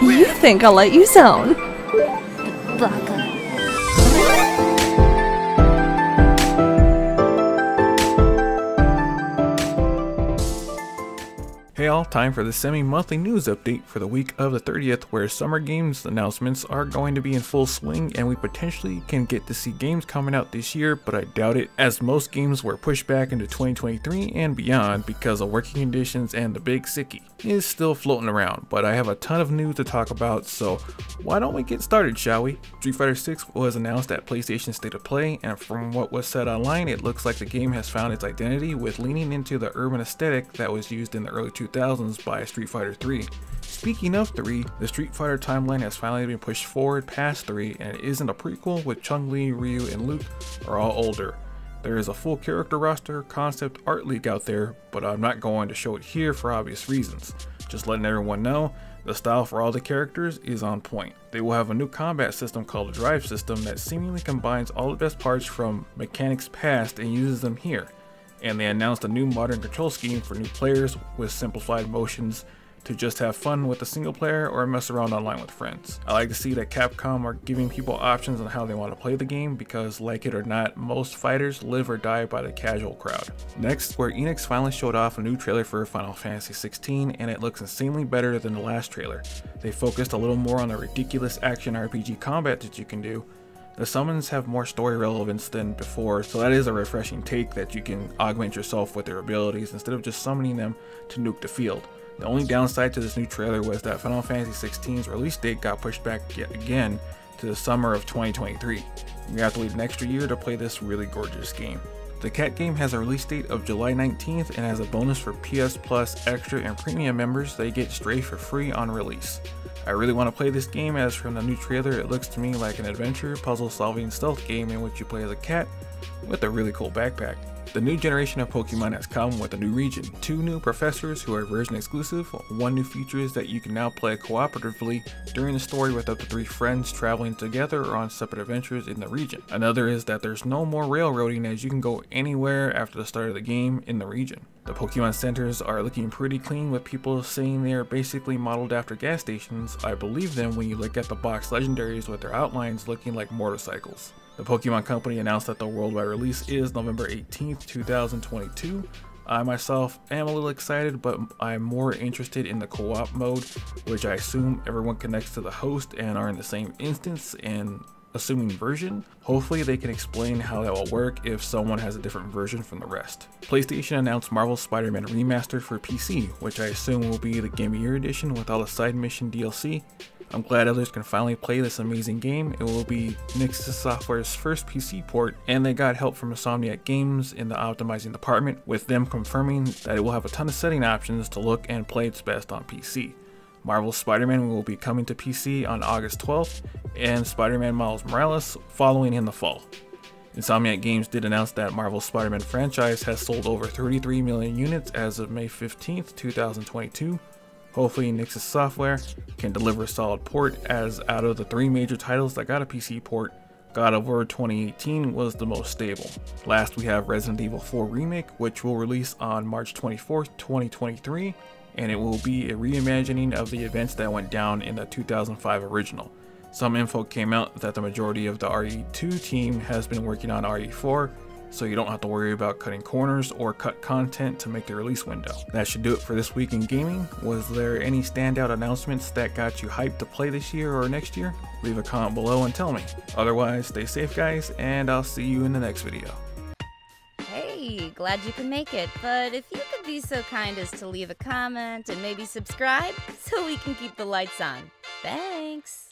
You think I'll let you zone? Baka. Hey all, time for the semi-monthly news update for the week of the 30th, where summer games announcements are going to be in full swing and we potentially can get to see games coming out this year, but I doubt it, as most games were pushed back into 2023 and beyond because of working conditions, and the big sickie is still floating around. But I have a ton of news to talk about, so why don't we get started, shall we? Street Fighter VI was announced at PlayStation State of Play, and from what was said online, it looks like the game has found its identity with leaning into the urban aesthetic that was used in the early 2000s by Street Fighter 3. Speaking of 3, the Street Fighter timeline has finally been pushed forward past 3, and it isn't a prequel, with Chun-Li, Ryu, and Luke are all older. There is a full character roster concept art leak out there, but I'm not going to show it here for obvious reasons. Just letting everyone know, the style for all the characters is on point. They will have a new combat system called the Drive System that seemingly combines all the best parts from mechanics past and uses them here. And they announced a new modern control scheme for new players with simplified motions to just have fun with a single player or mess around online with friends. I like to see that Capcom are giving people options on how they want to play the game, because like it or not, most fighters live or die by the casual crowd. Next, Square Enix finally showed off a new trailer for Final Fantasy XVI, and it looks insanely better than the last trailer. They focused a little more on the ridiculous action RPG combat that you can do. The summons have more story relevance than before, so that is a refreshing take, that you can augment yourself with their abilities instead of just summoning them to nuke the field. The only downside to this new trailer was that Final Fantasy XVI's release date got pushed back yet again to the summer of 2023. We have to wait an extra year to play this really gorgeous game. The Cat game has a release date of July 19th and as a bonus for PS Plus Extra and Premium members, they get Stray for free on release. I really want to play this game, as from the new trailer it looks to me like an adventure, puzzle solving stealth game in which you play as a cat with a really cool backpack. The new generation of Pokemon has come with a new region, 2 new professors who are version exclusive, 1 new feature is that you can now play cooperatively during the story with up to 3 friends traveling together or on separate adventures in the region. Another is that there's no more railroading, as you can go anywhere after the start of the game in the region. The Pokemon centers are looking pretty clean, with people saying they are basically modeled after gas stations. I believe them when you look at the box legendaries with their outlines looking like motorcycles. The Pokemon Company announced that the worldwide release is November 18th, 2022. I myself am a little excited, but I'm more interested in the co-op mode, which I assume everyone connects to the host and are in the same instance and assuming version. Hopefully they can explain how that will work if someone has a different version from the rest. PlayStation announced Marvel's Spider-Man Remastered for PC, which I assume will be the Game of Year edition with all the side mission DLC. I'm glad others can finally play this amazing game. It will be Nixxes Software's first PC port, and they got help from Insomniac Games in the optimizing department, with them confirming that it will have a ton of setting options to look and play its best on PC. Marvel's Spider-Man will be coming to PC on August 12th, and Spider-Man Miles Morales following in the fall. Insomniac Games did announce that Marvel's Spider-Man franchise has sold over 33 million units as of May 15th, 2022. Hopefully Nixxes Software can deliver a solid port, as out of the 3 major titles that got a PC port, God of War 2018 was the most stable. Last we have Resident Evil 4 Remake, which will release on March 24th, 2023, and it will be a reimagining of the events that went down in the 2005 original. Some info came out that the majority of the RE2 team has been working on RE4, so you don't have to worry about cutting corners or cut content to make the release window. That should do it for this week in gaming. Was there any standout announcements that got you hyped to play this year or next year? Leave a comment below and tell me. Otherwise, stay safe guys, and I'll see you in the next video. Hey, glad you could make it, but if you could be so kind as to leave a comment and maybe subscribe so we can keep the lights on. Thanks!